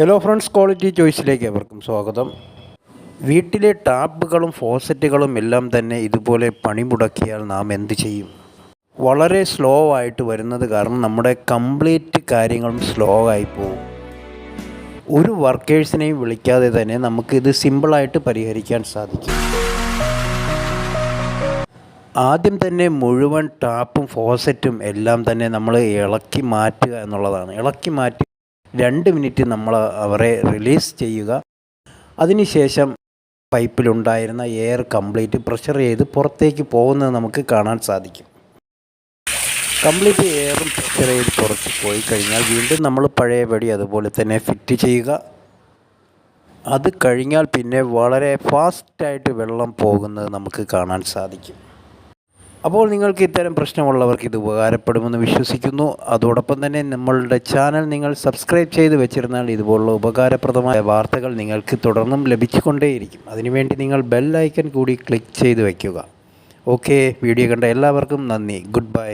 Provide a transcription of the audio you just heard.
Hello friends, quality ചോയ്സിലേക്ക് അവർക്കും സ്വാഗതം. വീട്ടിലെ ടാപ്പുകളും ഫോസറ്റുകളും എല്ലാം തന്നെ ഇതുപോലെ പണി മുടക്കിയാൽ നാം എന്ത് ചെയ്യും? വളരെ സ്ലോ ആയിട്ട് വരുന്നത് കാരണം നമ്മുടെ കംപ്ലീറ്റ് കാര്യങ്ങളും സ്ലോ ആയി പോകും. ഒരു വർക്കേഴ്സിനെയും വിളിക്കാതെ തന്നെ നമുക്കിത് സിമ്പിളായിട്ട് പരിഹരിക്കാൻ സാധിക്കും. ആദ്യം തന്നെ മുഴുവൻ ടാപ്പും ഫോസറ്റും എല്ലാം തന്നെ നമ്മൾ ഇളക്കി മാറ്റുക എന്നുള്ളതാണ്. ഇളക്കി മാറ്റി 2 മിനിറ്റ് നമ്മൾ അവരെ റിലീസ് ചെയ്യുക. അതിനുശേഷം പൈപ്പിലുണ്ടായിരുന്ന എയർ കംപ്ലീറ്റ് പ്രഷർ ചെയ്ത് പുറത്തേക്ക് പോകുന്നത് നമുക്ക് കാണാൻ സാധിക്കും. കംപ്ലീറ്റ് എയറും പ്രഷർ ചെയ്ത് പുറത്ത് പോയി കഴിഞ്ഞാൽ വീണ്ടും നമ്മൾ പഴയപടി അതുപോലെ തന്നെ ഫിറ്റ് ചെയ്യുക. അത് കഴിഞ്ഞാൽ പിന്നെ വളരെ ഫാസ്റ്റായിട്ട് വെള്ളം പോകുന്നത് നമുക്ക് കാണാൻ സാധിക്കും. അപ്പോൾ നിങ്ങൾക്ക് ഇത്തരം പ്രശ്നമുള്ളവർക്ക് ഇത് ഉപകാരപ്പെടുമെന്ന് വിശ്വസിക്കുന്നു. അതോടൊപ്പം തന്നെ നമ്മളുടെ ചാനൽ നിങ്ങൾ സബ്സ്ക്രൈബ് ചെയ്ത് വെച്ചിരുന്നാൽ ഇതുപോലുള്ള ഉപകാരപ്രദമായ വാർത്തകൾ നിങ്ങൾക്ക് തുടർന്നും ലഭിച്ചുകൊണ്ടേയിരിക്കും. അതിനുവേണ്ടി നിങ്ങൾ ബെൽ ഐക്കൺ കൂടി ക്ലിക്ക് ചെയ്ത് വയ്ക്കുക. ഓക്കെ, വീഡിയോ കണ്ട എല്ലാവർക്കും നന്ദി. Good bye.